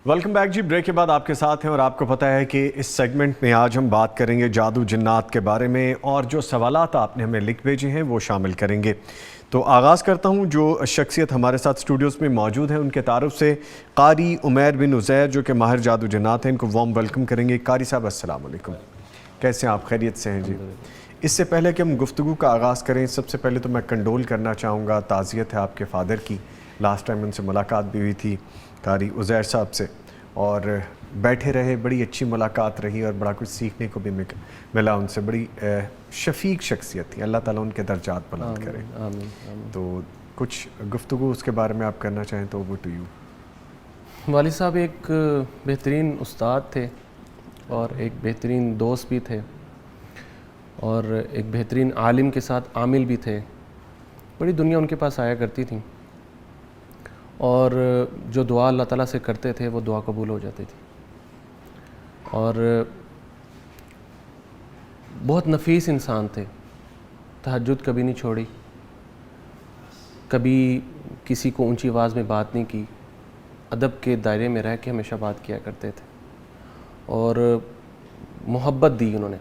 Welcome back جی. Break کے بعد آپ کے ساتھ ہیں اور آپ کو پتہ ہے کہ اس سیگمنٹ میں آج ہم بات کریں گے جادو جنات کے بارے میں، اور جو سوالات آپ نے ہمیں لکھ بھیجے ہیں وہ شامل کریں گے. تو آغاز کرتا ہوں جو شخصیت ہمارے ساتھ اسٹوڈیوز میں موجود ہیں ان کے تعارف سے. قاری عمیر بن عزیر جو کہ ماہر جادو جنات ہیں، ان کو وارم ویلکم کریں گے. قاری صاحب السلام علیکم، کیسے ہیں آپ؟ خیریت سے ہیں جی؟ اس سے پہلے کہ ہم گفتگو کا آغاز کریں، سب سے پہلے تو میں کنڈول کرنا چاہوں گا، تعزیت ہے آپ کے فادر کی. لاسٹ ٹائم ان سے ملاقات بھی ہوئی تھی قاری عزیر صاحب سے، اور بیٹھے رہے، بڑی اچھی ملاقات رہی اور بڑا کچھ سیکھنے کو بھی ملا ان سے. بڑی شفیق شخصیت تھی، اللہ تعالیٰ ان کے درجات بلند کرے. تو کچھ گفتگو اس کے بارے میں آپ کرنا چاہیں تو وہ ٹو یو. والد صاحب ایک بہترین استاد تھے اور ایک بہترین دوست بھی تھے، اور ایک بہترین عالم کے ساتھ عامل بھی تھے. بڑی دنیا ان کے پاس آیا کرتی تھی، اور جو دعا اللہ تعالیٰ سے کرتے تھے وہ دعا قبول ہو جاتی تھی. اور بہت نفیس انسان تھے، تہجد کبھی نہیں چھوڑی، کبھی کسی کو اونچی آواز میں بات نہیں کی، ادب کے دائرے میں رہ کے ہمیشہ بات کیا کرتے تھے، اور محبت دی انہوں نے.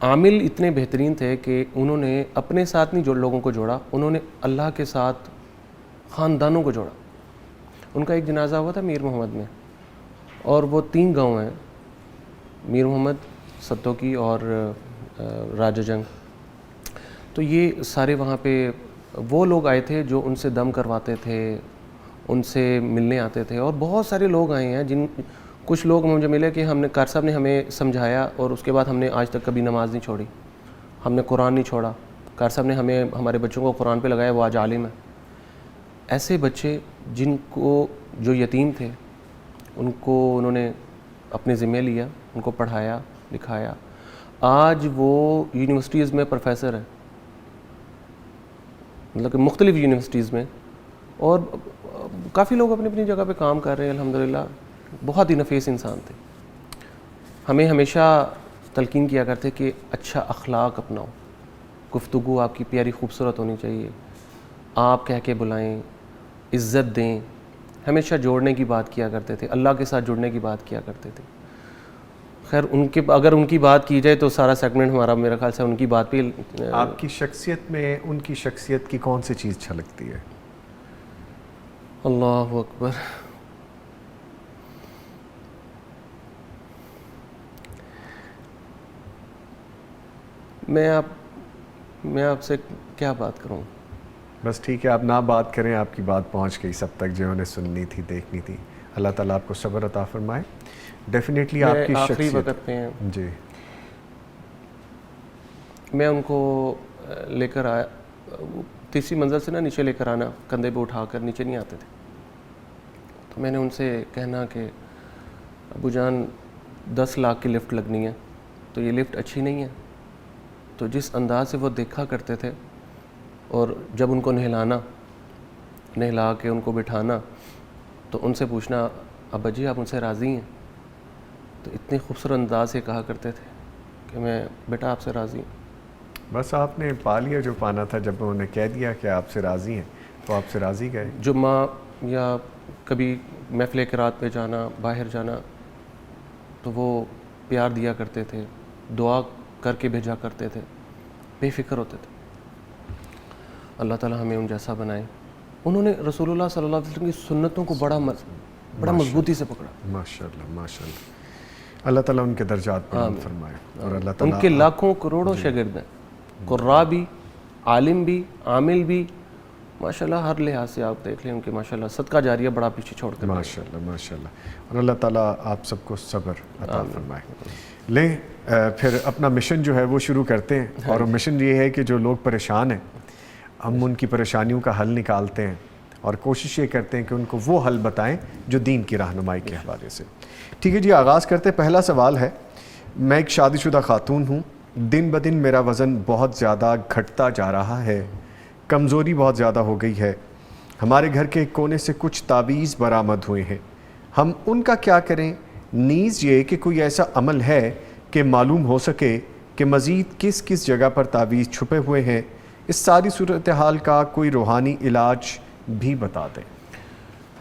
عامل اتنے بہترین تھے کہ انہوں نے اپنے ساتھ نہیں جو لوگوں کو جوڑا، انہوں نے اللہ کے ساتھ خاندانوں کو جوڑا. ان کا ایک جنازہ ہوا تھا میر محمد میں، اور وہ 3 گاؤں ہیں، میر محمد، ستوکی اور راجہ جنگ. تو یہ سارے وہاں پہ وہ لوگ آئے تھے جو ان سے دم کرواتے تھے، ان سے ملنے آتے تھے. اور بہت سارے لوگ آئے ہیں کچھ لوگ مجھے ملے کہ ہم نے قاری صاحب نے ہمیں سمجھایا، اور اس کے بعد ہم نے آج تک کبھی نماز نہیں چھوڑی، ہم نے قرآن نہیں چھوڑا. قاری صاحب نے ہمارے بچوں کو قرآن پہ لگایا، وہ آج عالم ہے. ایسے بچے جو یتیم تھے، ان کو انہوں نے اپنے ذمہ لیا، ان کو پڑھایا لکھایا. آج وہ یونیورسٹیز میں پروفیسر ہیں، مطلب کہ مختلف یونیورسٹیز میں، اور کافی لوگ اپنی اپنی جگہ پہ کام کر رہے ہیں الحمدللہ. بہت ہی نفیس انسان تھے. ہمیں ہمیشہ تلقین کیا کرتے کہ اچھا اخلاق اپناؤ، گفتگو آپ کی پیاری خوبصورت ہونی چاہیے، آپ کہہ کے بلائیں، عزت دیں. ہمیشہ جوڑنے کی بات کیا کرتے تھے، اللہ کے ساتھ جڑنے کی بات کیا کرتے تھے. خیر اگر ان کی بات کی جائے تو سارا سیگمنٹ ہمارا میرا خیال سے ان کی بات پہ. آپ کی شخصیت میں ان کی شخصیت کی کون سی چیز چھلکتی ہے؟ اللہ اکبر. میں آپ سے کیا بات کروں؟ بس ٹھیک ہے، آپ نہ بات کریں، آپ کی بات پہنچ گئی سب تک جو انہیں سننی تھی، دیکھنی تھی. اللہ تعالیٰ آپ کو صبر عطا فرمائے. ڈیفینیٹلی آپ کی آخری شخصیت وقت پہ جی. میں ان کو لے کر آیا، 3ری منزل سے نیچے لے کر آنا، کندھے پہ اٹھا کر، نیچے نہیں آتے تھے. تو میں نے ان سے کہنا کہ ابو جان 10 لاکھ کی لفٹ لگنی ہے، تو یہ لفٹ اچھی نہیں ہے. تو جس انداز سے وہ دیکھا کرتے تھے، اور جب ان کو نہلا کے ان کو بٹھانا، تو ان سے پوچھنا ابا جی آپ ان سے راضی ہیں؟ تو اتنی خوبصورت انداز سے کہا کرتے تھے کہ میں بیٹا آپ سے راضی ہوں. بس آپ نے پا لیا جو پانا تھا. جب انہوں نے کہہ دیا کہ آپ سے راضی ہیں تو آپ سے راضی گئے. جمعہ یا کبھی محفل قرات پہ جانا، باہر جانا، تو وہ پیار دیا کرتے تھے، دعا کر کے بھیجا کرتے تھے، بے فکر ہوتے تھے. اللہ تعالیٰ ہمیں ان جیسا بنائے. انہوں نے رسول اللہ صلی اللہ علیہ وسلم کی سنتوں کو بڑا مضبوطی سے پکڑا. ماشاءاللہ ماشاءاللہ. اللہ تعالیٰ ان کے درجات بلند فرمائے. اور اللہ ان تعالیٰ کے لاکھوں کروڑوں شاگرد ہیں، قراء بھی، عالم بھی، عامل بھی. ماشاءاللہ ہر لحاظ سے آپ دیکھ لیں ان کے ماشاءاللہ صدقہ جاریہ بڑا پیچھے چھوڑ کر. ماشاءاللہ ماشاءاللہ. اور اللہ تعالیٰ آپ سب کو صبر عطا فرمائے. لیں پھر اپنا مشن جو ہے وہ شروع کرتے ہیں. اور مشن یہ ہے کہ جو لوگ پریشان ہیں، ہم ان کی پریشانیوں کا حل نکالتے ہیں، اور کوشش یہ کرتے ہیں کہ ان کو وہ حل بتائیں جو دین کی رہنمائی کے حوالے سے. ٹھیک ہے جی، آغاز کرتے. پہلا سوال ہے، میں ایک شادی شدہ خاتون ہوں. دن بدن میرا وزن بہت زیادہ گھٹتا جا رہا ہے، کمزوری بہت زیادہ ہو گئی ہے. ہمارے گھر کے کونے سے کچھ تعویذ برآمد ہوئے ہیں، ہم ان کا کیا کریں؟ نیز یہ کہ کوئی ایسا عمل ہے کہ معلوم ہو سکے کہ مزید کس کس جگہ پر تعویذ چھپے ہوئے ہیں. اس ساری صورتحال کا کوئی روحانی علاج بھی بتا دیں.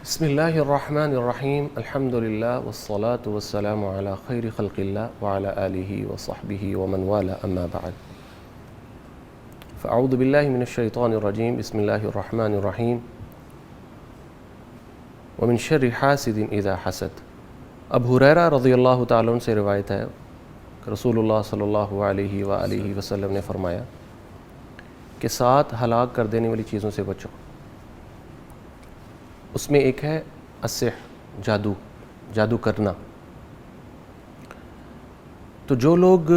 بسم اللہ الرحمن الرحیم الحمد للہ والصلاة والسلام علی خیر خلق اللہ وعلی آلہ وصحبہ ومن والا اما بعد فاعوذ باللہ من الشیطان الرجیم بسم اللہ الرحمن الرحیم ومن شر حاسد اذا حسد۔ ابو ہریرہ رضی اللہ تعالیٰ عنہ سے روایت ہے کہ رسول اللہ صلی اللہ علیہ وآلہ وسلم نے فرمایا کہ 7 ہلاک کر دینے والی چیزوں سے بچو۔ اس میں ایک ہے السحر، جادو کرنا۔ تو جو لوگ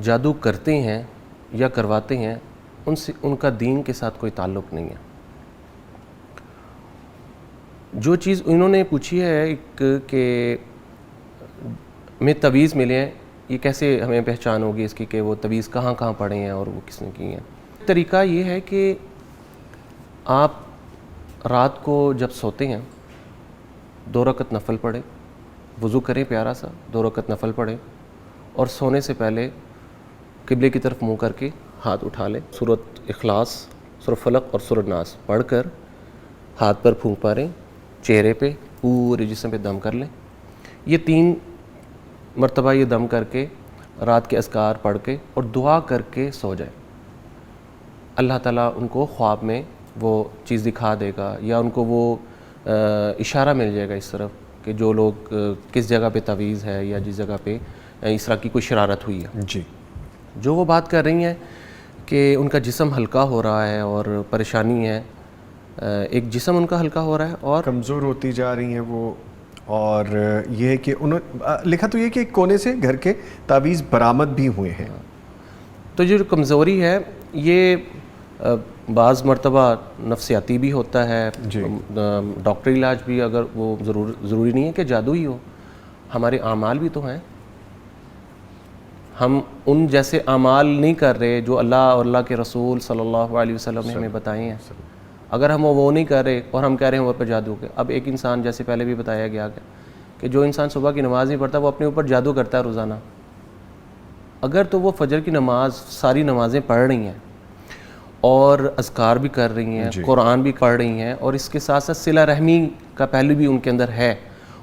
جادو کرتے ہیں یا کرواتے ہیں ان کا دین کے ساتھ کوئی تعلق نہیں ہے۔ جو چیز انہوں نے پوچھی ہے ایک کہ ہمیں تعویذ ملے ہیں، یہ کیسے ہمیں پہچان ہوگی اس کی کہ وہ تعویذ کہاں کہاں پڑے ہیں اور وہ کس نے کی ہیں۔ طریقہ یہ ہے کہ آپ رات کو جب سوتے ہیں 2 رکعت نفل پڑھیں، وضو کریں پیارا سا، 2 رکعت نفل پڑھیں اور سونے سے پہلے قبلے کی طرف منہ کر کے ہاتھ اٹھا لیں، سورۃ اخلاص، سورۃ فلق اور سورۃ ناس پڑھ کر ہاتھ پر پھونک ماریں، چہرے پہ پورے جسم پہ دم کر لیں۔ یہ 3 مرتبہ یہ دم کر کے رات کے اذکار پڑھ کے اور دعا کر کے سو جائیں۔ اللہ تعالیٰ ان کو خواب میں وہ چیز دکھا دے گا یا ان کو وہ اشارہ مل جائے گا اس طرف کہ جو لوگ کس جگہ پہ تعویذ ہے یا جس جگہ پہ اس طرح کی کوئی شرارت ہوئی ہے۔ جی، جو وہ بات کر رہی ہیں کہ ان کا جسم ہلکا ہو رہا ہے اور پریشانی ہے، ایک جسم ان کا ہلکا ہو رہا ہے اور کمزور ہوتی جا رہی ہیں وہ، اور یہ ہے کہ انہوں لکھا تو یہ کہ ایک کونے سے گھر کے تعویذ برآمد بھی ہوئے ہیں۔ تو جو کمزوری ہے یہ بعض مرتبہ نفسیاتی بھی ہوتا ہے، ڈاکٹری علاج بھی، اگر وہ ضروری نہیں ہے کہ جادو ہی ہو، ہمارے اعمال بھی تو ہیں۔ ہم ان جیسے اعمال نہیں کر رہے جو اللہ اور اللہ کے رسول صلی اللہ علیہ وسلم نے ہمیں بتائے ہیں۔ اگر ہم وہ نہیں کر رہے اور ہم کہہ رہے ہیں وہ پر جادو کے، اب ایک انسان جیسے پہلے بھی بتایا گیا کہ جو انسان صبح کی نماز نہیں پڑھتا وہ اپنے اوپر جادو کرتا ہے روزانہ۔ اگر تو وہ فجر کی نماز ساری نمازیں پڑھ رہی ہیں اور اذکار بھی کر رہی ہیں، قرآن بھی پڑھ رہی ہیں اور اس کے ساتھ ساتھ صلہ رحمی کا پہلو بھی ان کے اندر ہے،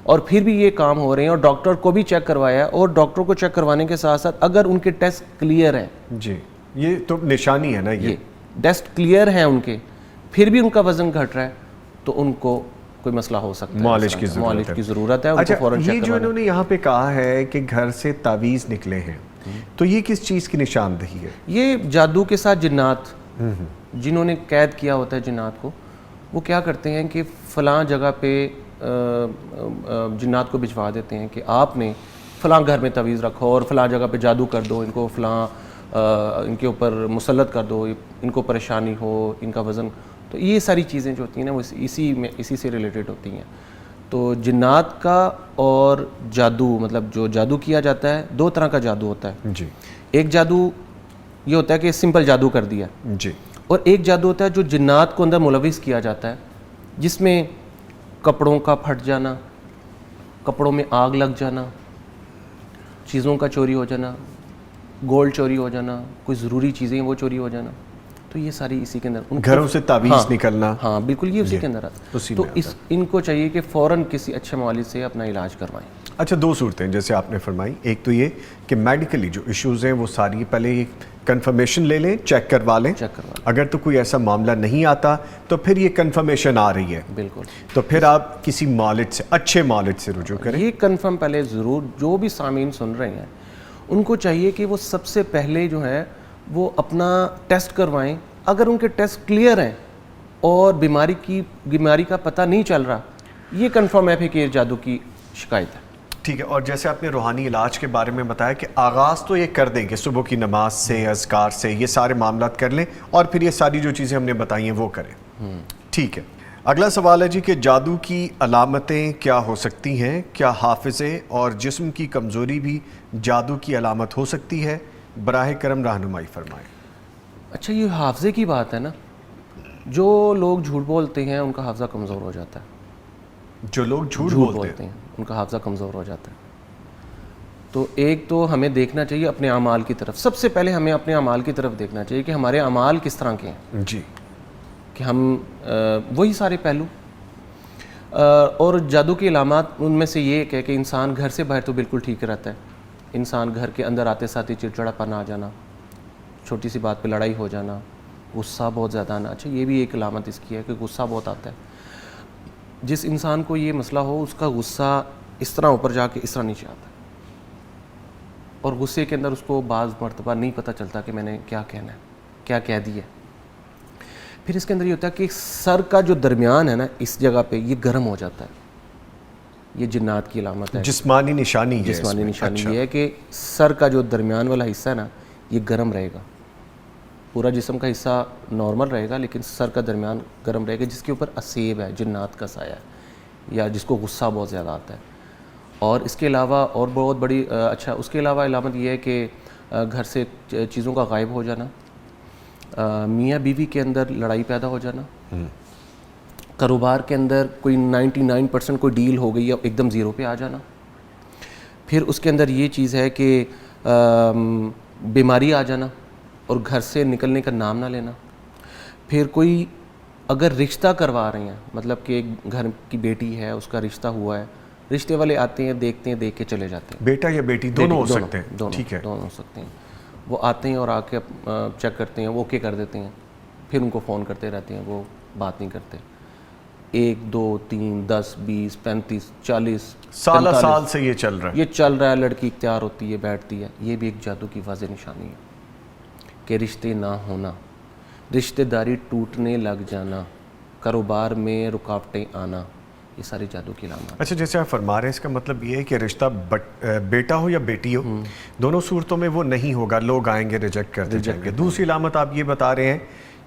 اور پھر بھی یہ کام ہو رہے ہیں اور ڈاکٹر کو بھی چیک کروایا ہے، اور ڈاکٹر کو چیک کروانے کے ساتھ ساتھ اگر ان کے ٹیسٹ کلیئر ہیں، جی یہ تو نشانی ہے نا، یہ ٹیسٹ کلیئر ہیں ان کے، پھر بھی ان کا وزن گھٹ رہا ہے تو ان کو کوئی مسئلہ ہو سکتا ہے، معالج کی ضرورت ہے۔ اچھا، یہ جو انہوں نے یہاں پہ کہا ہے کہ گھر سے تعویذ نکلے ہیں، تو یہ کس چیز کی نشاندہی ہے؟ یہ جادو کے ساتھ جنات، جنہوں نے قید کیا ہوتا ہے جنات کو، وہ کیا کرتے ہیں کہ فلاں جگہ پہ جنات کو بھجوا دیتے ہیں کہ آپ نے فلاں گھر میں تعویذ رکھو اور فلاں جگہ پہ جادو کر دو، ان کو فلاں ان کے اوپر مسلط کر دو، ان کو پریشانی ہو، ان کا وزن۔ تو یہ ساری چیزیں جو ہوتی ہیں نا وہ اسی سے ریلیٹڈ ہوتی ہیں۔ تو جنات کا اور جادو، مطلب جو جادو کیا جاتا ہے 2 طرح کا جادو ہوتا ہے۔ جی، ایک جادو یہ ہوتا ہے کہ سمپل جادو کر دیا، جی، اور ایک جادو ہوتا ہے جو جنات کو اندر ملوث کیا جاتا ہے، جس میں کپڑوں کا پھٹ جانا، کپڑوں میں آگ لگ جانا، چیزوں کا چوری ہو جانا، گولڈ چوری ہو جانا، کوئی ضروری چیزیں وہ چوری ہو جانا، تو یہ ساری اسی کے اندر، گھروں سے تعویذ نکلنا، ہاں بالکل یہ اسی کے اندر آتا ہے۔ تو ان کو چاہیے کہ فوراً کسی اچھے معالج سے اپنا علاج کروائیں۔ اچھا، 2 صورتیں جیسے آپ نے فرمائی، ایک تو یہ کہ میڈیکلی جو ایشوز ہیں وہ ساری پہلے یہ کنفرمیشن لے لیں، چیک کروا لیں، اگر تو کوئی ایسا معاملہ نہیں آتا تو پھر یہ کنفرمیشن آ رہی ہے، بالکل، تو پھر آپ کسی معالج سے، اچھے معالج سے رجوع کریں۔ یہ کنفرم پہلے ضرور، جو بھی سامعین سن رہے ہیں ان کو چاہیے کہ وہ سب سے پہلے جو ہے وہ اپنا ٹیسٹ کروائیں۔ اگر ان کے ٹیسٹ کلیئر ہیں اور بیماری کا پتہ نہیں چل رہا، یہ کنفرم ہے کہ یہ جادو کی شکایت ہے۔ ٹھیک ہے، اور جیسے آپ نے روحانی علاج کے بارے میں بتایا کہ آغاز تو یہ کر دیں کہ صبح کی نماز سے، اذکار سے، یہ سارے معاملات کر لیں اور پھر یہ ساری جو چیزیں ہم نے بتائی ہیں وہ کریں۔ ٹھیک ہے، اگلا سوال ہے جی کہ جادو کی علامتیں کیا ہو سکتی ہیں؟ کیا حافظے اور جسم کی کمزوری بھی جادو کی علامت ہو سکتی ہے؟ براہ کرم رہنمائی فرمائیں۔ اچھا، یہ حافظے کی بات ہے نا، جو لوگ جھوٹ بولتے ہیں ان کا حافظہ کمزور ہو جاتا ہے۔ جو لوگ جھوٹ بولتے ہیں ان کا حافظہ کمزور ہو جاتا ہے۔ تو ایک تو ہمیں دیکھنا چاہیے اپنے اعمال کی طرف، سب سے پہلے ہمیں اپنے اعمال کی طرف دیکھنا چاہیے کہ ہمارے اعمال کس طرح کے ہیں، جی، کہ ہم وہی سارے پہلو اور جادو کی علامات ان میں سے یہ ایک ہے کہ انسان گھر سے باہر تو بالکل ٹھیک رہتا ہے، انسان گھر کے اندر آتے ساتھ ہی چڑچڑا پن آ جانا، چھوٹی سی بات پہ لڑائی ہو جانا، غصہ بہت زیادہ آنا. اچھا یہ بھی ایک علامت اس کی ہے کہ غصہ بہت آتا ہے. جس انسان کو یہ مسئلہ ہو اس کا غصہ اس طرح اوپر جا کے اس طرح نیچے آتا ہے، اور غصے کے اندر اس کو بعض مرتبہ نہیں پتہ چلتا کہ میں نے کیا کہنا ہے، کیا کہہ دیا. پھر اس کے اندر یہ ہوتا ہے کہ سر کا جو درمیان ہے نا اس جگہ پہ یہ گرم ہو جاتا ہے. یہ جنات کی علامت ہے، جسمانی نشانی ہے. جسمانی نشانی یہ ہے کہ سر کا جو درمیان والا حصہ ہے نا یہ گرم رہے گا. پورا جسم کا حصہ نارمل رہے گا لیکن سر کا درمیان گرم رہے گا، جس کے اوپر اسیب ہے، جنات کا سایہ ہے، یا جس کو غصہ بہت زیادہ آتا ہے. اور اس کے علاوہ اور بہت بڑی اس کے علاوہ علامت یہ ہے کہ گھر سے چیزوں کا غائب ہو جانا، میاں بیوی کے اندر لڑائی پیدا ہو جانا، کاروبار کے اندر کوئی 99% کوئی ڈیل ہو گئی ہے ایک دم زیرو پہ آ جانا. پھر اس کے اندر یہ چیز ہے کہ بیماری آ جانا اور گھر سے نکلنے کا نام نہ لینا. پھر کوئی اگر رشتہ کروا رہے ہیں، مطلب کہ گھر کی بیٹی ہے اس کا رشتہ ہوا ہے، رشتے والے آتے ہیں، دیکھتے ہیں، دیکھ کے چلے جاتے ہیں. بیٹا یا بیٹی دونوں ہو سکتے ہیں. ٹھیک ہے، دونوں ہو سکتے ہیں. وہ آتے ہیں اور آ کے چیک کرتے ہیں، وہ اوکے کر دیتے ہیں، پھر ان کو فون کرتے رہتے ہیں، وہ بات نہیں کرتے. 1 2 3 10 20 35 40 سال سے یہ چل رہا ہے. یہ چل رہا ہے. لڑکی اختیار ہوتی ہے، بیٹھتی ہے. یہ بھی ایک جادو کی واضح نشانی ہے کہ رشتے نہ ہونا، رشتہ داری ٹوٹنے لگ جانا، کاروبار میں رکاوٹیں آنا، یہ ساری جادو کی علامات. اچھا جیسے آپ فرما رہے ہیں اس کا مطلب یہ ہے کہ رشتہ بیٹا ہو یا بیٹی ہو، دونوں صورتوں میں وہ نہیں ہوگا، لوگ آئیں گے ریجیکٹ کرتے جائیں گے. دوسری علامت آپ یہ بتا رہے ہیں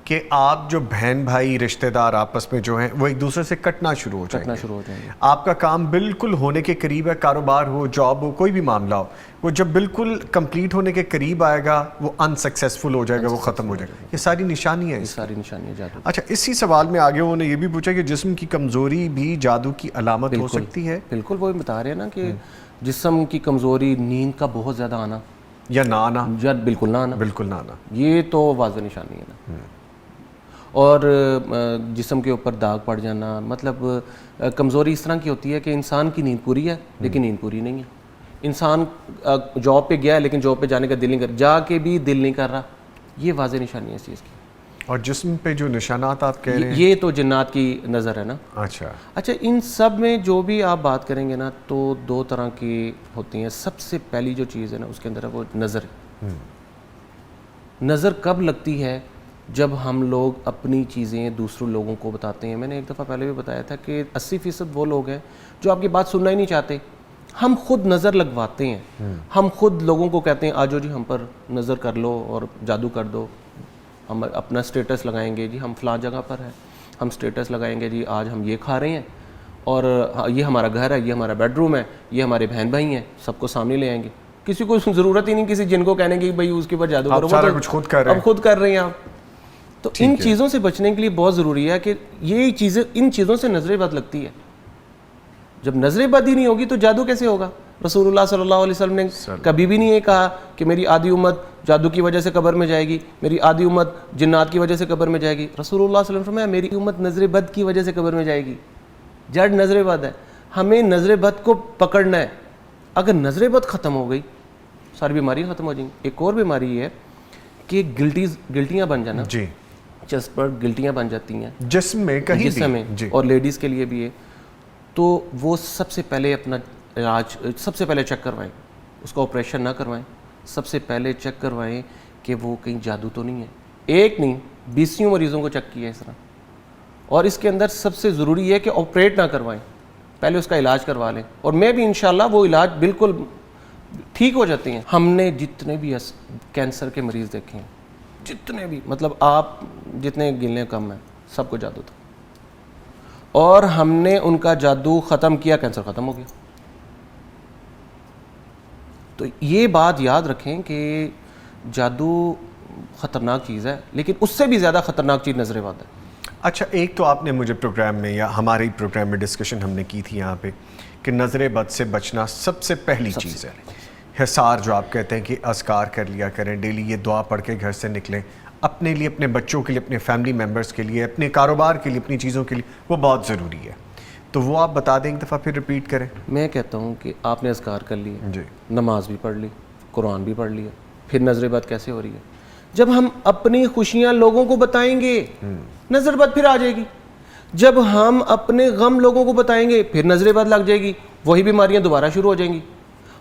کہ آپ جو بہن بھائی رشتہ دار آپس میں جو ہیں وہ ایک دوسرے سے کٹنا شروع ہو جائیں گے. آپ کا کام بالکل ہونے کے قریب ہے، کاروبار ہو، جاب ہو، کوئی بھی معاملہ ہو، وہ جب بالکل کمپلیٹ ہونے کے قریب آئے گا وہ انسکسیسفل ہو جائے گا، وہ ختم ہو جائے گا. یہ ساری نشانی ہے. یہ ساری نشانی ہے جادو. اچھا اسی سوال میں آگے انہوں نے یہ بھی پوچھا کہ جسم کی کمزوری بھی جادو کی علامت ہو سکتی ہے. بالکل وہی بتا رہے ہیں نا کہ جسم کی کمزوری، نیند کا بہت زیادہ آنا یا نہ آنا، یا بالکل نہ آنا، بالکل نہ آنا، یہ تو واضح نشانی ہے نا. اور جسم کے اوپر داغ پڑ جانا، مطلب کمزوری اس طرح کی ہوتی ہے کہ انسان کی نیند پوری ہے لیکن نیند پوری نہیں ہے. انسان جاب پہ گیا ہے لیکن جاب پہ جانے کا دل نہیں کر، جا کے بھی دل نہیں کر رہا. یہ واضح نشانی ہے اس چیز کی. اور جسم پہ جو نشانات آپ کہہ رہے ہیں یہ تو جنات کی نظر ہے نا. اچھا ان سب میں جو بھی آپ بات کریں گے نا تو 2 طرح کی ہوتی ہیں. سب سے پہلی جو چیز ہے نا اس کے اندر ہے وہ نظر. نظر کب لگتی ہے؟ جب ہم لوگ اپنی چیزیں دوسروں لوگوں کو بتاتے ہیں. میں نے ایک دفعہ پہلے بھی بتایا تھا کہ 80% وہ لوگ ہیں جو آپ کی بات سننا ہی نہیں چاہتے. ہم خود نظر لگواتے ہیں، ہم خود لوگوں کو کہتے ہیں آجو جی ہم پر نظر کر لو اور جادو کر دو. ہم اپنا سٹیٹس لگائیں گے جی ہم فلاں جگہ پر ہیں، ہم سٹیٹس لگائیں گے جی آج ہم یہ کھا رہے ہیں، اور یہ ہمارا گھر ہے، یہ ہمارا بیڈ روم ہے، یہ ہمارے بہن بھائی ہیں، سب کو سامنے لے آئیں گے. کسی کو ضرورت ہی نہیں کسی جن کو کہنے کی بھائی اس کے اوپر جادو کرو، سارا کچھ خود کر رہے ہیں، اب خود کر رہے ہیں آپ. تو ان چیزوں سے بچنے کے لیے بہت ضروری ہے کہ یہ چیزیں، ان چیزوں سے نظر بد لگتی ہے. جب نظر بد ہی نہیں ہوگی تو جادو کیسے ہوگا؟ رسول اللہ صلی اللہ علیہ وسلم نے کبھی بھی نہیں یہ کہا کہ میری آدھی امت جادو کی وجہ سے قبر میں جائے گی، میری آدھی امت جنات کی وجہ سے قبر میں جائے گی. رسول اللہ صلی اللہ علیہ وسلم فرمایا میری امت نظر بد کی وجہ سے قبر میں جائے گی. جڑ نظر بد ہے، ہمیں نظر بد کو پکڑنا ہے. اگر نظر بد ختم ہو گئی ساری بیماریاں ختم ہو جائیں گی. ایک اور بیماری یہ ہے کہ گلٹیاں بن جانا. جی چیسٹ پر گلٹیاں بن جاتی ہیں جسم میں کہیں بھی، جسم میں، اور لیڈیز کے لیے بھی ہے. تو وہ سب سے پہلے اپنا علاج سب سے پہلے چیک کروائیں. اس کا آپریشن نہ کروائیں، سب سے پہلے چیک کروائیں کہ وہ کہیں جادو تو نہیں ہے. ایک نہیں 20 مریضوں کو چیک کیا اس طرح. اور اس کے اندر سب سے ضروری ہے کہ آپریٹ نہ کروائیں، پہلے اس کا علاج کروا لیں. اور میں بھی انشاءاللہ وہ علاج بالکل ٹھیک ہو جاتے ہیں. ہم نے جتنے بھی کینسر کے مریض دیکھے ہیں، جتنے بھی، مطلب آپ جتنے گننے کم ہیں، سب کو جادو تھا. اور ہم نے ان کا جادو ختم کیا، کینسر ختم ہو گیا. تو یہ بات یاد رکھیں کہ جادو خطرناک چیز ہے، لیکن اس سے بھی زیادہ خطرناک چیز نظر بد ہے. اچھا ایک تو آپ نے مجھے پروگرام میں یا ہمارے پروگرام میں ڈسکشن ہم نے کی تھی یہاں پہ کہ نظر بد سے بچنا سب سے پہلی چیز ہے. حصار جو آپ کہتے ہیں کہ اذکار کر لیا کریں ڈیلی، یہ دعا پڑھ کے گھر سے نکلیں، اپنے لیے، اپنے بچوں کے لیے، اپنے فیملی ممبرز کے لیے، اپنے کاروبار کے لیے، اپنی چیزوں کے لیے، وہ بہت ضروری ہے. تو وہ آپ بتا دیں ایک دفعہ پھر ریپیٹ کریں. میں کہتا ہوں کہ آپ نے اذکار کر لیے, جی نماز بھی پڑھ لی, قرآن بھی پڑھ لیا, پھر نظر بد کیسے ہو رہی ہے؟ جب ہم اپنی خوشیاں لوگوں کو بتائیں گے نظر بد پھر آ جائے گی. جب ہم اپنے غم لوگوں کو بتائیں گے پھر نظر بد لگ جائے گی, وہی بیماریاں دوبارہ شروع ہو جائیں گی.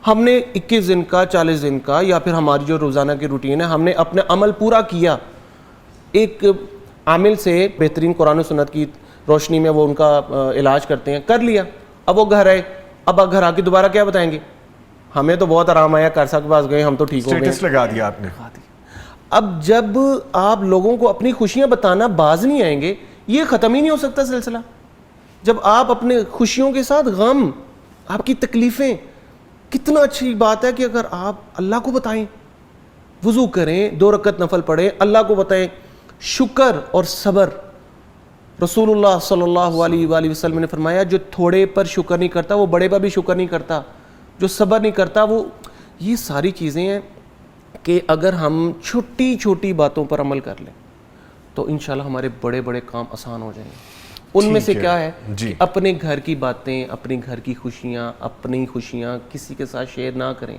ہم نے 21 دن کا 40 دن کا یا پھر ہماری جو روزانہ کی روٹین ہے, ہم نے اپنا عمل پورا کیا, ایک عامل سے بہترین قرآن و سنت کی روشنی میں وہ ان کا علاج کرتے ہیں, کر لیا, اب وہ گھر آئے, اب گھر آ کے دوبارہ کیا بتائیں گے؟ ہمیں تو بہت آرام آیا, کرسا کے پاس گئے, ہم تو ٹھیک ہو گئے. اسٹیٹس لگا دیا آپ نے. اب جب آپ لوگوں کو اپنی خوشیاں بتانا باز نہیں آئیں گے, یہ ختم ہی نہیں ہو سکتا سلسلہ. جب آپ اپنے خوشیوں کے ساتھ غم, آپ کی تکلیفیں, کتنا اچھی بات ہے کہ اگر آپ اللہ کو بتائیں, وضو کریں, 2 رکعت نفل پڑھیں, اللہ کو بتائیں. شکر اور صبر, رسول اللہ صلی اللہ علیہ وآلہ وسلم نے فرمایا جو تھوڑے پر شکر نہیں کرتا وہ بڑے پر بھی شکر نہیں کرتا, جو صبر نہیں کرتا وہ, یہ ساری چیزیں ہیں کہ اگر ہم چھوٹی چھوٹی باتوں پر عمل کر لیں تو انشاءاللہ ہمارے بڑے بڑے کام آسان ہو جائیں گے. ان میں سے کیا ہے کہ اپنے گھر کی باتیں, اپنے گھر کی خوشیاں, اپنی خوشیاں کسی کے ساتھ شیئر نہ کریں.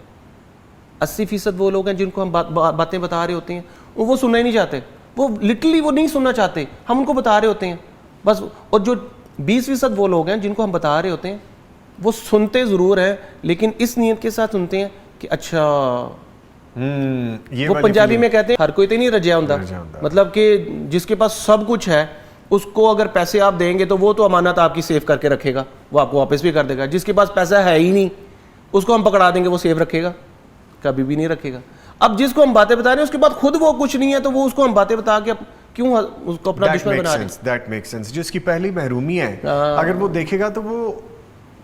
80% وہ لوگ ہیں جن کو ہم باتیں بتا رہے ہوتے ہیں وہ سننا ہی نہیں چاہتے, وہ لٹرلی وہ نہیں سننا چاہتے, ہم ان کو بتا رہے ہوتے ہیں بس. اور جو 20% وہ لوگ ہیں جن کو ہم بتا رہے ہوتے ہیں وہ سنتے ضرور ہیں لیکن اس نیت کے ساتھ سنتے ہیں کہ اچھا, وہ پنجابی میں کہتے ہیں ہر کوئی تو نہیں رجیا ہوندا, مطلب کہ جس کے پاس سب کچھ ہے اس کو اگر پیسے آپ دیں گے تو وہ تو امانت آپ کی سیو کر کے رکھے گا, وہ آپ کو واپس بھی کر دے گا. جس کے پاس پیسہ ہے ہی نہیں اس کو ہم پکڑا دیں گے, وہ سیو رکھے گا؟ کبھی بھی نہیں رکھے گا. اب جس کو ہم باتیں بتا رہے ہیں اس کے بعد خود وہ کچھ نہیں ہے تو وہ اس کو ہم باتیں بتا کے کیوں اس کو اپنا دشمن بنا رہے ہیں؟ That makes sense. جس کی پہلی محرومی ہے اگر وہ دیکھے گا تو وہ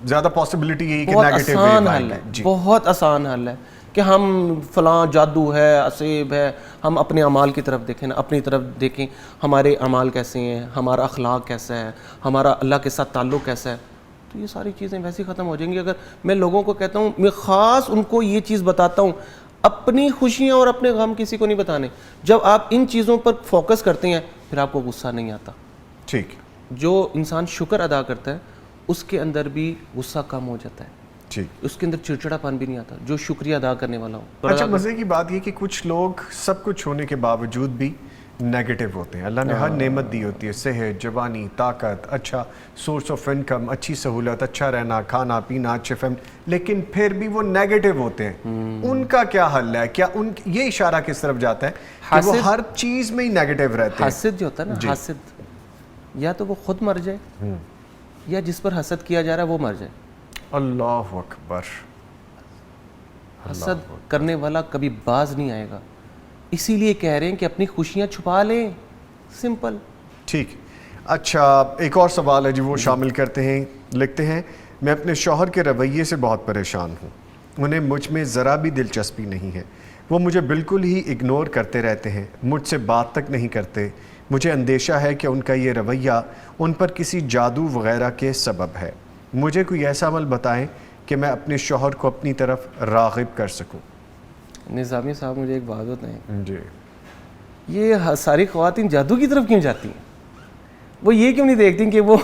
زیادہ پاسبلٹی یہی کہ نیگیٹو ویو آئیں گے. بہت آسان حل ہے کہ ہم فلاں جادو ہے, اسیب ہے, ہم اپنے اعمال کی طرف دیکھیں نا, اپنی طرف دیکھیں ہمارے اعمال کیسے ہیں, ہمارا اخلاق کیسا ہے, ہمارا اللہ کے ساتھ تعلق کیسا ہے, تو یہ ساری چیزیں ویسے ہی ختم ہو جائیں گی. اگر میں لوگوں کو کہتا ہوں, میں خاص ان کو یہ چیز بتاتا ہوں, اپنی خوشیاں اور اپنے غم کسی کو نہیں بتانے. جب آپ ان چیزوں پر فوکس کرتے ہیں پھر آپ کو غصہ نہیں آتا. ٹھیک, جو انسان شکر ادا کرتا ہے اس کے اندر بھی غصہ کم ہو جاتا ہے, اس کے اندر چڑچڑا پن بھی نہیں آتا, جو شکریہ ادا کرنے والا ہوں. اچھا, مزے کی بات یہ کہ کچھ لوگ سب کچھ ہونے کے باوجود بھی نیگیٹو ہوتے ہیں. اللہ نے ہر نعمت دی ہوتی ہے, صحت, جوانی, طاقت, اچھا سورس آف انکم, اچھی سہولت, اچھا رہنا, کھانا پینا, اچھے فیملی, لیکن پھر بھی وہ نیگیٹو ہوتے ہیں. ان کا کیا حل ہے؟ کیا ان یہ اشارہ کس طرف جاتا ہے کہ وہ ہر چیز میں ہی نیگیٹو رہتے ہیں؟ حسد جو ہوتا ہے نا, حسد, یا تو وہ خود مر جائے یا جس پر حسد کیا جا رہا ہے وہ مر جائے. اللہ اکبر. حسد کرنے والا کبھی باز نہیں آئے گا, اسی لیے کہہ رہے ہیں کہ اپنی خوشیاں چھپا لیں, سمپل. ٹھیک. اچھا, ایک اور سوال ہے جو وہ شامل کرتے ہیں, لکھتے ہیں میں اپنے شوہر کے رویے سے بہت پریشان ہوں, انہیں مجھ میں ذرا بھی دلچسپی نہیں ہے, وہ مجھے بالکل ہی اگنور کرتے رہتے ہیں, مجھ سے بات تک نہیں کرتے. مجھے اندیشہ ہے کہ ان کا یہ رویہ ان پر کسی جادو وغیرہ کے سبب ہے. مجھے کوئی ایسا عمل بتائیں کہ میں اپنے شوہر کو اپنی طرف راغب کر سکوں. نظامی صاحب مجھے ایک بات بتائیں, جی, یہ ساری خواتین جادو کی طرف کیوں جاتی ہیں؟ وہ یہ کیوں نہیں دیکھتی کہ وہ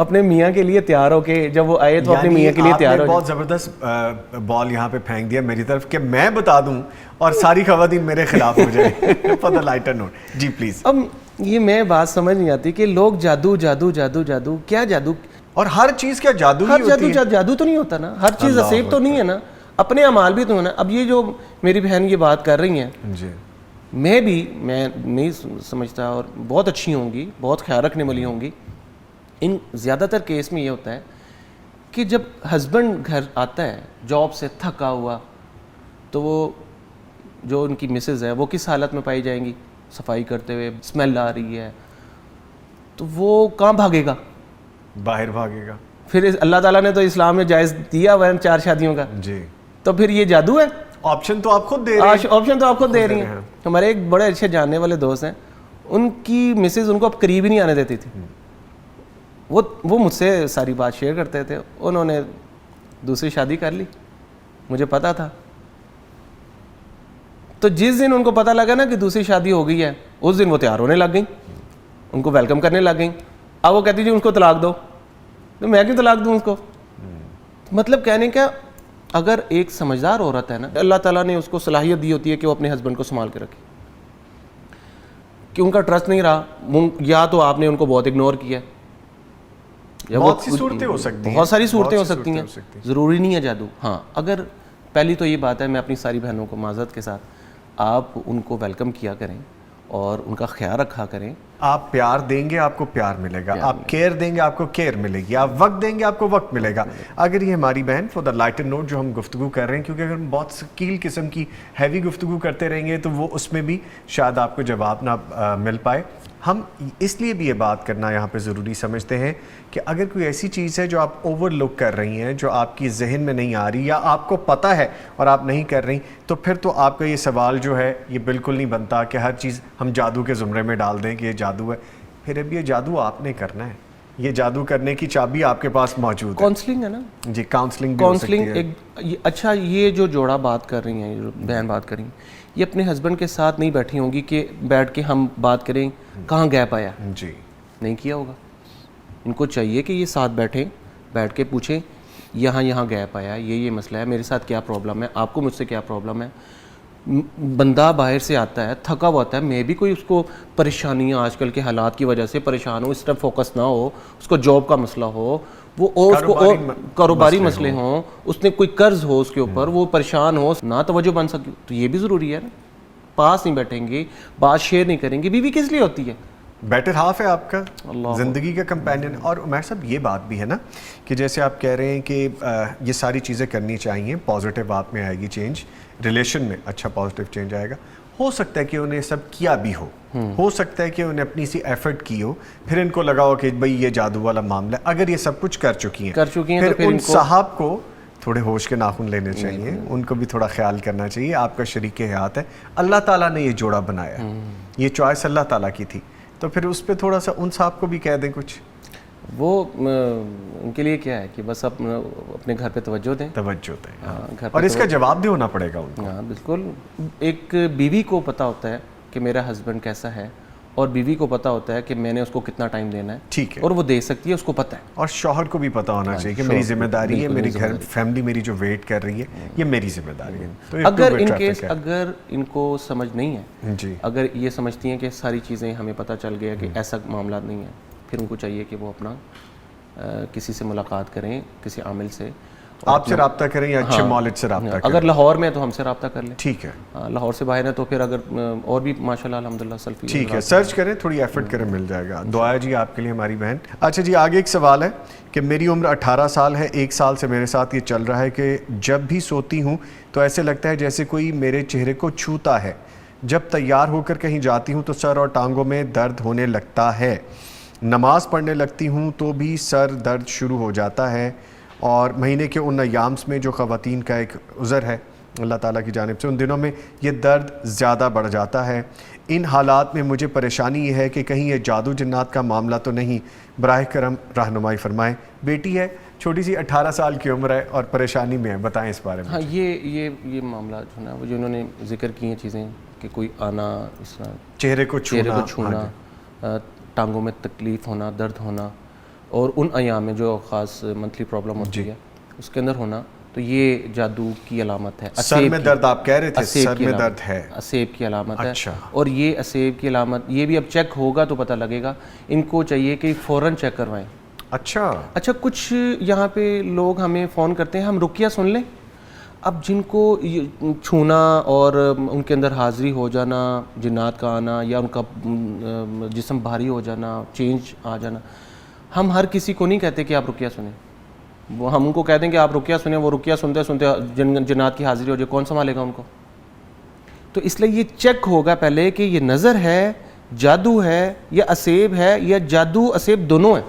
اپنے میاں کے لیے تیار ہو کے جب وہ آئے تو اپنے میاں کے لیے تیار ہو؟ بہت زبردست بال یہاں پہ پھینک دیا میری طرف کہ میں بتا دوں اور ساری خواتین میرے خلاف ہو جائے. For the lighter note. جی پلیز. اب یہ میں بات سمجھ نہیں آتی کہ لوگ جادو جادو جادو جادو, کیا جادو؟ اور ہر چیز کیا جادو ہی ہوتی ہے؟ جادو تو نہیں ہوتا نا, ہر چیز اسیب تو نہیں ہے نا, اپنے اعمال بھی تو ہے نا. اب یہ جو میری بہن یہ بات کر رہی ہیں, جی, میں نہیں سمجھتا, اور بہت اچھی ہوں گی, بہت خیال رکھنے والی ہوں گی. ان زیادہ تر کیس میں یہ ہوتا ہے کہ جب ہسبینڈ گھر آتا ہے جاب سے تھکا ہوا تو وہ جو ان کی مسز ہے وہ کس حالت میں پائی جائیں گی؟ صفائی کرتے ہوئے, اسمیل آ رہی ہے, تو وہ کہاں بھاگے گا؟ باہر بھاگے گا. پھر اللہ تعالیٰ نے تو اسلام میں جائز دیا ہوا ہے 4 شادیوں کا, جی, تو پھر یہ جادو ہے؟ آپشن تو آپ خود دے رہے ہیں. آپشن تو آپ خود دے رہی ہیں. ہمارے ایک بڑے اچھے جاننے والے دوست ہیں, ان کی مسز ان کو اب قریب ہی نہیں آنے دیتی تھی. وہ مجھ سے ساری بات شیئر کرتے تھے, انہوں نے دوسری شادی کر لی, مجھے پتا تھا. تو جس دن ان کو پتہ لگا نا کہ دوسری شادی ہو گئی ہے, اس دن وہ تیار ہونے لگ گئیں, ان کو ویلکم کرنے لگ گئیں. اب وہ کہتی جی ان کو طلاق دو. تو میں کیوں طلاق دوں اس کو؟ مطلب کہنے کا اگر ایک سمجھدار عورت ہے نا, اللہ تعالیٰ نے اس کو صلاحیت دی ہوتی ہے کہ وہ اپنے ہسبینڈ کو سنبھال کے رکھے, کہ ان کا ٹرسٹ نہیں رہا, یا تو آپ نے ان کو بہت اگنور کیا, بہت سی صورتیں ہو سکتی ہیں, بہت ساری صورتیں ہو سکتی ہیں, ضروری نہیں ہے جادو. ہاں اگر پہلی تو یہ بات ہے, میں اپنی ساری بہنوں کو معذرت کے ساتھ, آپ ان کو ویلکم کیا کریں اور ان کا خیال رکھا کریں. آپ پیار دیں گے آپ کو پیار ملے گا, آپ کیئر دیں گے آپ کو کیئر ملے گی, آپ وقت دیں گے آپ کو وقت ملے گا. اگر یہ ہماری بہن فور دا لائٹر نوٹ جو ہم گفتگو کر رہے ہیں, کیونکہ اگر ہم بہت سکیل قسم کی ہیوی گفتگو کرتے رہیں گے تو وہ اس میں بھی شاید آپ کو جواب نہ مل پائے. ہم اس لیے بھی یہ بات کرنا یہاں پہ ضروری سمجھتے ہیں کہ اگر کوئی ایسی چیز ہے جو آپ اوور لک کر رہی ہیں, جو آپ کی ذہن میں نہیں آ رہی یا آپ کو پتہ ہے اور آپ نہیں کر رہی, تو پھر تو آپ کا یہ سوال جو ہے یہ بالکل نہیں بنتا کہ ہر چیز ہم جادو کے زمرے میں ڈال دیں کہ یہ جادو ہے. پھر اب یہ جادو آپ نے کرنا ہے, یہ جادو کرنے کی چابی آپ کے پاس موجود ہے. کاؤنسلنگ ہے نا جی, کاؤنسلنگ بھی ہو سکتی ہے. اچھا, یہ جو جوڑا بات کر رہی ہیں, جو بہن بات کر رہی ہیں, یہ اپنے ہسبینڈ کے ساتھ نہیں بیٹھی ہوں گی کہ بیٹھ کے ہم بات کریں کہاں گیپ آیا, جی نہیں کیا ہوگا. ان کو چاہیے کہ یہ ساتھ بیٹھیں, بیٹھ کے پوچھیں یہاں گیپ آیا, یہ مسئلہ ہے, میرے ساتھ کیا پرابلم ہے, آپ کو مجھ سے کیا پرابلم ہے. بندہ باہر سے آتا ہے تھکا ہوا ہوتا ہے, میں بھی کوئی اس کو پریشانیاں آج کل کے حالات کی وجہ سے پریشان ہو, اس طرف فوکس نہ ہو, اس کو جاب کا مسئلہ ہو, وہ اس کو اور کاروباری مسئلے ہوں, اس نے کوئی قرض ہو اس کے اوپر, وہ پریشان ہو, نہ توجہ بن سکے, تو یہ بھی ضروری ہے نا. پاس نہیں بیٹھیں گے, بات شیئر نہیں کریں گے, بیوی کس لیے ہوتی ہے؟ بیٹر ہاف ہے آپ کا, زندگی کا کمپینین. اور عمیر صاحب یہ بات بھی ہے نا کہ جیسے آپ کہہ رہے ہیں کہ یہ ساری چیزیں کرنی چاہیے, پازیٹیو آپ میں آئے گی چینج, ریلیشن میں اچھا پازیٹیو چینج آئے گا. ہو سکتا ہے کہ انہیں سب کیا بھی ہو سکتا ہے کہ انہیں اپنی سی ایفرٹ کی ہو, پھر ان کو لگا ہو کہ بھئی یہ جادو والا معاملہ ہے. اگر یہ سب کچھ کر چکی ہیں پھر ان صاحب کو تھوڑے ہوش کے ناخن لینے چاہیے, ان کو بھی تھوڑا خیال کرنا چاہیے. آپ کا شریک حیات ہے, اللہ تعالیٰ نے یہ جوڑا بنایا, یہ چوائس اللہ تعالیٰ کی تھی, تو پھر اس پہ تھوڑا سا ان صاحب کو بھی کہہ دیں کچھ. وہ ان کے لیے کیا ہے کہ بس اپنے گھر پہ توجہ دیں, اور اس کا جواب بھی ہونا پڑے گا ان کو. ہاں بالکل. ایک بیوی کو پتہ ہوتا ہے کہ میرا ہسبینڈ کیسا ہے, اور بیوی کو پتہ ہوتا ہے کہ میں نے اس کو کتنا ٹائم دینا ہے, ٹھیک ہے, اور وہ دے سکتی ہے, اس کو پتہ ہے. اور شوہر کو بھی پتہ ہونا چاہیے کہ میری ذمہ داری ہے, میری گھر فیملی میری جو ویٹ کر رہی ہے یہ میری ذمہ داری ہے. اگر ان کیس اگر ان کو سمجھ نہیں ہے, جی, اگر یہ سمجھتی ہیں کہ ساری چیزیں ہمیں پتہ چل گیا کہ ایسا معاملات نہیں ہے, پھر ان کو چاہیے کہ وہ اپنا کسی سے ملاقات کریں, کسی عامل سے, آپ سے رابطہ کریں یا اچھے مالج سے رابطہ کریں. اگر لاہور میں تو ہم سے رابطہ کر لیں, ٹھیک ہے. لاہور سے باہر ہے تو پھر اگر اور بھی ماشاءاللہ الحمدللہ سیلفی, ٹھیک ہے, سرچ کریں, تھوڑی ایفرٹ کریں, مل جائے گا. دعا ہے جی آپ کے لیے ہماری بہن. اچھا جی, آگے ایک سوال ہے کہ میری عمر 18 سال ہے, 1 سال سے میرے ساتھ یہ چل رہا ہے کہ جب بھی سوتی ہوں تو ایسے لگتا ہے جیسے کوئی میرے چہرے کو چھوتا ہے. جب تیار ہو کر کہیں جاتی ہوں تو سر اور ٹانگوں میں درد ہونے لگتا ہے. نماز پڑھنے لگتی ہوں تو بھی سر درد شروع ہو جاتا ہے. اور مہینے کے ان ایامس میں جو خواتین کا ایک عذر ہے اللہ تعالیٰ کی جانب سے, ان دنوں میں یہ درد زیادہ بڑھ جاتا ہے. ان حالات میں مجھے پریشانی یہ ہے کہ کہیں یہ جادو جنات کا معاملہ تو نہیں, براہ کرم رہنمائی فرمائیں. بیٹی ہے, چھوٹی سی 18 سال کی عمر ہے اور پریشانی میں ہے, بتائیں اس بارے میں. ہاں, یہ معاملہ جو ہے نا, وہ جو انہوں نے ذکر کی ہیں چیزیں کہ کوئی آنا, اس طرح چہرے کو چھونا, ٹانگوں میں تکلیف ہونا, درد ہونا, اور ان ایام میں جو خاص منتھلی پرابلم ہوتی ہے اس کے اندر ہونا, تو یہ جادو کی علامت ہے. سر میں درد آپ کہہ رہے تھے, سر میں درد ہے, اسیب کی علامت ہے. اور یہ اسیب کی علامت یہ بھی اب چیک ہوگا تو پتہ لگے گا. ان کو چاہیے کہ فوراً چیک کروائیں. اچھا, کچھ یہاں پہ لوگ ہمیں فون کرتے ہیں, ہم رقیہ سن لیں. اب جن کو چھونا اور ان کے اندر حاضری ہو جانا, جنات کا آنا, یا ان کا جسم بھاری ہو جانا, چینج آ جانا, ہم ہر کسی کو نہیں کہتے کہ آپ رقیہ سنیں. وہ ہم ان کو کہہ دیں کہ آپ رقیہ سنیں, وہ رقیہ سنتے سنتے جنات کی حاضری ہو جائے, کون سنبھالے گا ان کو؟ تو اس لیے یہ چیک ہوگا پہلے کہ یہ نظر ہے, جادو ہے, یا اسیب ہے, یا جادو اسیب دونوں ہیں.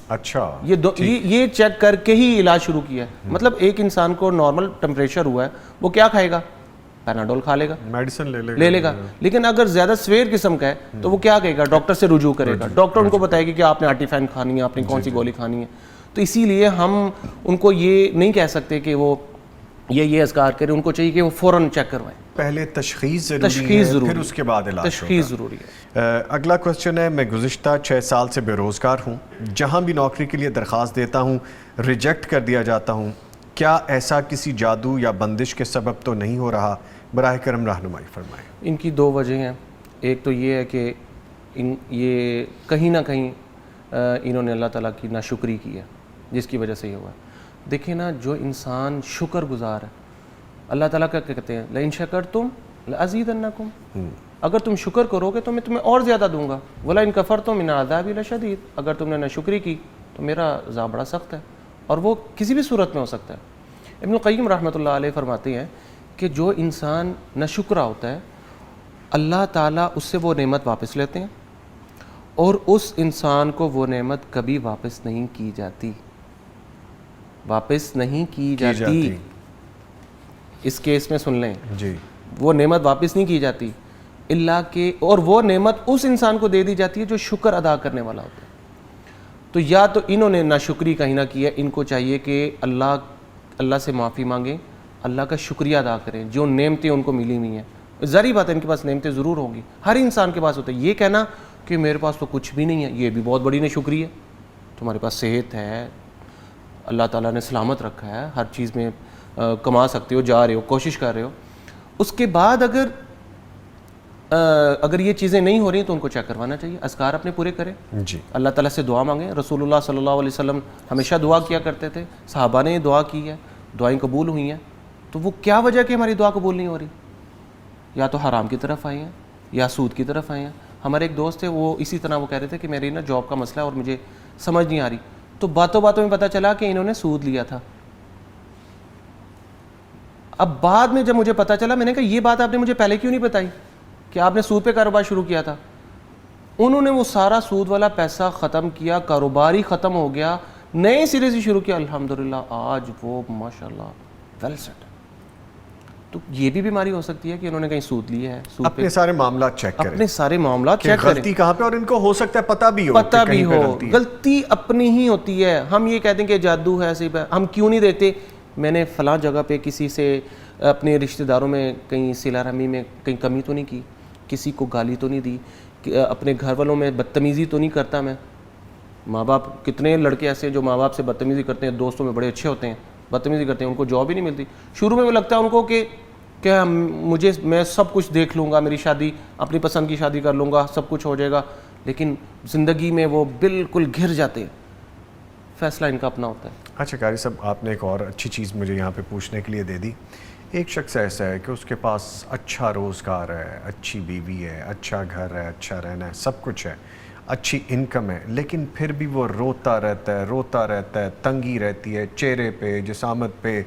اچھا, یہ چیک کر کے ہی علاج شروع کیا ہے. مطلب ایک انسان کو نارمل ٹمپریچر ہوا ہے, وہ کیا کھائے گا؟ پیناڈول کھا لے گا, میڈیسن لے لے گا. لیکن اگر زیادہ سویر قسم کا ہے تو وہ کیا کہے گا؟ ڈاکٹر سے رجوع کرے گا. ڈاکٹر ان کو بتائے گا کہ آپ نے آرٹی فین کھانی ہے, آپ نے کون سی گولی کھانی ہے. تو اسی لیے ہم ان کو یہ نہیں کہہ سکتے کہ وہ یہ اذکار کریں. ان کو چاہیے کہ وہ فوراً چیک کروائیں. پہلے تشخیص ضروری ہے, پھر اس کے بعد علاج. تشخیص ضروری ہے. اگلا کوسچن ہے, میں گزشتہ 6 سال سے بے روزگار ہوں, جہاں بھی نوکری کے لیے درخواست دیتا ہوں ریجیکٹ کر دیا جاتا ہوں, کیا ایسا کسی جادو یا بندش کے سبب تو نہیں ہو رہا؟ براہ کرم رہنمائی فرمائیں. ان کی 2 وجہ ہیں. ایک تو یہ ہے کہ یہ کہیں نہ کہیں انہوں نے اللہ تعالیٰ کی ناشکری کی ہے, جس کی وجہ سے یہ ہوا. دیکھیں نا, جو انسان شکر گزار ہے, اللہ تعالیٰ کا کہتے ہیں لئن شکرتم لأزیدنکم, اگر تم شکر کرو گے تو میں تمہیں اور زیادہ دوں گا. وَلَئِن كَفَرْتُم مِّنْ عَذَابِي لَشَدِيدٌ, اگر تم نے ناشکری کی تو میرا عذاب بڑا سخت ہے, اور وہ کسی بھی صورت میں ہو سکتا ہے. ابن القیم رحمۃ اللہ علیہ فرماتے ہیں کہ جو انسان ناشکرا ہوتا ہے, اللہ تعالیٰ اس سے وہ نعمت واپس لیتے ہیں, اور اس انسان کو وہ نعمت کبھی واپس نہیں کی جاتی. واپس نہیں کی جاتی. اس کیس میں سن لیں جی, وہ نعمت واپس نہیں کی جاتی اللہ کے, اور وہ نعمت اس انسان کو دے دی جاتی ہے جو شکر ادا کرنے والا ہوتا ہے. تو یا تو انہوں نے ناشکری کہیں نہ کی ہے, ان کو چاہیے کہ اللہ سے معافی مانگیں, اللہ کا شکریہ ادا کریں جو نعمتیں ان کو ملی ہوئی ہیں. ظاہری بات ہے ان کے پاس نعمتیں ضرور ہوں گی, ہر انسان کے پاس ہوتا ہے. یہ کہنا کہ میرے پاس تو کچھ بھی نہیں ہے, یہ بھی بہت بڑی ناشکری ہے. تمہارے پاس صحت ہے, اللہ تعالیٰ نے سلامت رکھا ہے, ہر چیز میں کما سکتے ہو, جا رہے ہو, کوشش کر رہے ہو. اس کے بعد اگر یہ چیزیں نہیں ہو رہی ہیں تو ان کو چیک کروانا چاہیے, اذکار اپنے پورے کریں, جی, اللہ تعالیٰ سے دعا مانگیں. رسول اللہ صلی اللہ علیہ وسلم ہمیشہ دعا کیا کرتے تھے, صحابہ نے دعا کی ہے, دعائیں قبول ہوئی ہیں. تو وہ کیا وجہ کہ ہماری دعا قبول نہیں ہو رہی؟ یا تو حرام کی طرف آئے ہیں یا سود کی طرف آئے ہیں. ہمارے ایک دوست تھے, وہ اسی طرح وہ کہہ رہے تھے کہ میری نا جاب کا مسئلہ ہے اور مجھے سمجھ نہیں آ رہی. تو باتوں میں پتہ چلا کہ انہوں نے سود لیا تھا. اب بعد میں جب مجھے پتہ چلا, میں نے کہا یہ بات آپ نے مجھے پہلے کیوں نہیں بتائی کہ آپ نے سود پہ کاروبار شروع کیا تھا. انہوں نے وہ سارا سود والا پیسہ ختم کیا, کاروبار ہی ختم ہو گیا, نئے سرے سے شروع کیا. الحمدللہ آج وہ ماشاءاللہ ویل سیٹ. تو یہ بھی بیماری ہو سکتی ہے کہ انہوں نے کہیں سود لیا ہے. اپنے سارے معاملات چیک کریں, اپنے سارے معاملات چیک کریں, غلطی کہاں پہ, اور ان کو ہو سکتا ہے پتہ بھی ہو, غلطی اپنی ہی ہوتی ہے. ہم یہ کہتے ہیں کہ جادو ہے, صرف ہم کیوں نہیں دیتے. میں نے فلاں جگہ پہ کسی سے اپنے رشتہ داروں میں کہیں صلہ رحمی میں کہیں کمی تو نہیں کی, کسی کو گالی تو نہیں دی, اپنے گھر والوں میں بدتمیزی تو نہیں کرتا میں. ماں باپ, کتنے لڑکے ایسے ہیں جو ماں باپ سے بدتمیزی کرتے ہیں, دوستوں میں بڑے اچھے ہوتے ہیں, بدتمیزی کرتے ہیں, ان کو جاب ہی نہیں ملتی. شروع میں وہ لگتا ہے ان کو کہ میں سب کچھ دیکھ لوں گا, میری شادی اپنی پسند کی شادی کر لوں گا, سب کچھ ہو جائے گا, لیکن زندگی میں وہ بالکل گھر جاتے ہیں. فیصلہ ان کا اپنا ہوتا ہے. اچھا قاری صاحب, آپ نے ایک اور اچھی چیز مجھے یہاں پہ پوچھنے کے لیے دے دی. ایک شخص ایسا ہے کہ اس کے پاس اچھا روزگار ہے, اچھی بیوی ہے, اچھا گھر ہے, اچھا رہنا ہے, سب کچھ ہے, اچھی انکم ہے, لیکن پھر بھی وہ روتا رہتا ہے, تنگی رہتی ہے چہرے پہ, جسامت پہ,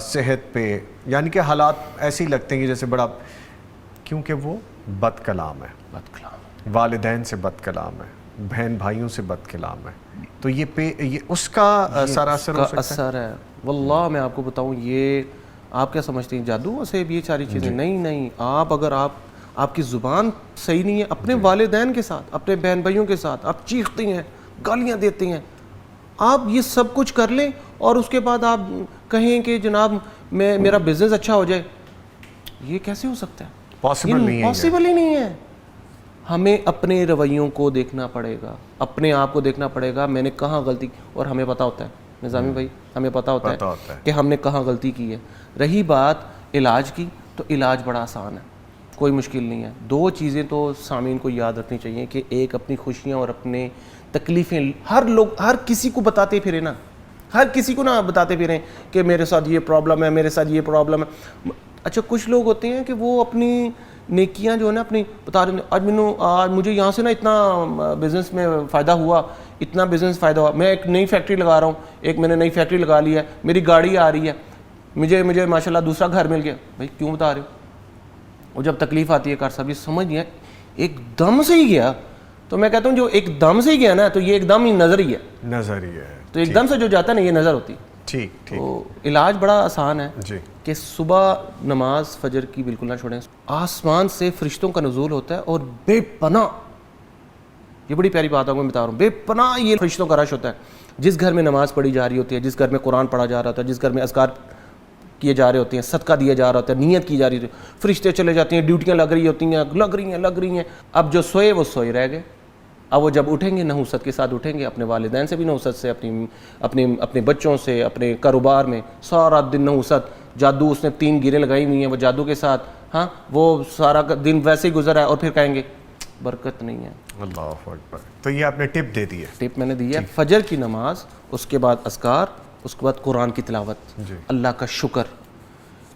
صحت پہ, یعنی کہ حالات ایسے ہی لگتے ہیں کہ جیسے بڑا, کیونکہ وہ بد کلام ہے, والدین سے بد کلام ہے, بہن بھائیوں سے بد کلام ہے. تو یہ اس کا سارا اثر ہو سکتا ہے. واللہ میں آپ کو بتاؤں, یہ آپ کیا سمجھتے ہیں جادو سے یہ ساری چیزیں؟ نہیں. آپ اگر آپ کی زبان صحیح نہیں ہے, اپنے والدین کے ساتھ, اپنے بہن بھائیوں کے ساتھ آپ چیختے ہیں, گالیاں دیتے ہیں, آپ یہ سب کچھ کر لیں اور اس کے بعد آپ کہیں کہ جناب میرا بزنس اچھا ہو جائے, یہ کیسے ہو سکتا ہے؟ پاسبل ہی نہیں ہے. ہمیں اپنے رویوں کو دیکھنا پڑے گا, اپنے آپ کو دیکھنا پڑے گا, میں نے کہاں غلطی, اور ہمیں پتہ ہوتا ہے نظامی بھائی, ہمیں پتہ ہوتا ہے کہ ہم نے کہاں غلطی کی ہے. رہی بات علاج کی, تو علاج بڑا آسان ہے, کوئی مشکل نہیں ہے. 2 چیزیں تو سامعین کو یاد رکھنی چاہیے کہ ایک اپنی خوشیاں اور اپنے تکلیفیں, ہر کسی کو بتاتے پھریں نا, ہر کسی کو نہ بتاتے پھریں کہ میرے ساتھ یہ پرابلم ہے, میرے ساتھ یہ پرابلم ہے. اچھا کچھ لوگ ہوتے ہیں کہ وہ اپنی نیکیاں جو ہے نا اپنی بتا رہے ہیں, آج مجھے یہاں سے نا اتنا بزنس میں فائدہ ہوا, اتنا بزنس فائدہ ہوا, میں ایک نئی فیکٹری لگا رہا ہوں, میں نے نئی فیکٹری لگا لی ہے, میری گاڑی آ رہی ہے, مجھے ماشاءاللہ دوسرا گھر مل گیا. بھائی کیوں بتا رہے ہو؟ وہ جب تکلیف آتی ہے کار صاحب, یہ سمجھ نہیں ہے, ایک دم سے ہی گیا. تو میں کہتا ہوں جو ایک دم سے ہی گیا نا, تو یہ ایک دم ہی نظر ہی ہے, تو ایک دم سے جو جاتا ہے نا, یہ نظر ہوتی ہے. تو علاج بڑا آسان ہے کہ صبح نماز فجر کی بالکل نہ چھوڑیں. آسمان سے فرشتوں کا نزول ہوتا ہے, اور بے پناہ, یہ بڑی پیاری بات ہے میں بتا رہا ہوں, بے پناہ یہ فرشتوں کا رش ہوتا ہے. جس گھر میں نماز پڑھی جا رہی ہوتی ہے, جس گھر میں قرآن پڑھا جا رہا ہوتا ہے, جس گھر میں اذکار کیے جا رہے ہوتے ہیں, صدقہ دیا جا رہا ہوتا ہے, نیت کی جا رہی ہوتی ہے, فرشتے چلے جاتے ہیں, ڈیوٹیاں لگ رہی ہوتی ہیں, لگ رہی ہیں. اب جو سوئے وہ سوئے رہ گئے. اب وہ جب اٹھیں گے نحوست کے ساتھ اٹھیں گے, اپنے والدین سے بھی نحوست سے, اپنے بچوں سے, اپنے کاروبار میں سارا دن نحوست, جادو اس نے 3 گیریں لگائی ہوئی ہیں وہ جادو کے ساتھ, ہاں وہ سارا دن ویسے ہی گزرا ہے, اور پھر کہیں گے برکت نہیں ہے. اللہ اکبر. تو یہ آپ نے ٹپ دے دی ہے. ٹپ میں نے دی ہے, فجر کی نماز, اس کے بعد اذکار, اس کے بعد قرآن کی تلاوت, اللہ کا شکر.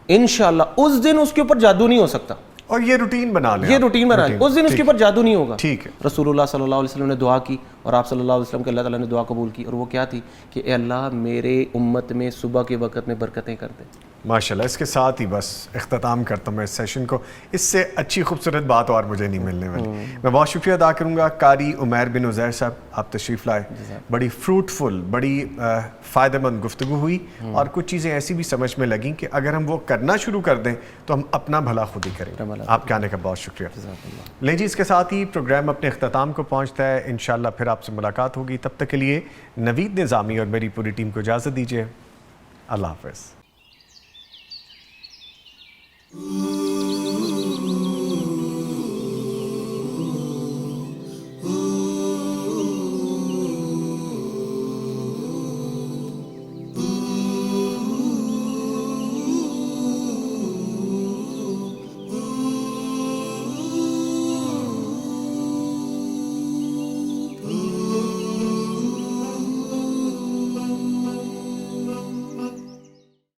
انشاءاللہ اس دن اس کے اوپر جادو نہیں ہو سکتا, اور یہ روٹین بنا لیں, یہ روٹین بنا لیں, اس دن اس کے اوپر جادو نہیں ہوگا. ٹھیک ہے. رسول اللہ صلی اللہ علیہ وسلم نے دعا کی, اور آپ صلی اللہ علیہ وسلم کے اللہ تعالیٰ نے دعا قبول کی, اور وہ کیا تھی کہ اے اللہ میرے امت میں صبح کے وقت میں برکتیں کر دے. ماشاءاللہ. اس کے ساتھ ہی بس اختتام کرتا ہوں میں اس سیشن کو. اس سے اچھی خوبصورت بات اور مجھے نہیں ملنے والی. میں بہت شکریہ ادا کروں گا قاری عمیر بن عزیر صاحب, آپ تشریف لائے. بڑی فروٹفل, بڑی فائدہ مند گفتگو ہوئی, اور کچھ چیزیں ایسی بھی سمجھ میں لگیں کہ اگر ہم وہ کرنا شروع کر دیں تو ہم اپنا بھلا خود ہی کریں. آپ کے آنے کا بہت شکریہ. لیں جی, اس کے ساتھ ہی پروگرام اپنے اختتام کو پہنچتا ہے. انشاءاللہ پھر آپ سے ملاقات ہوگی. تب تک کے لیے نوید نظامی اور میری پوری ٹیم کو اجازت دیجیے. اللہ حافظ.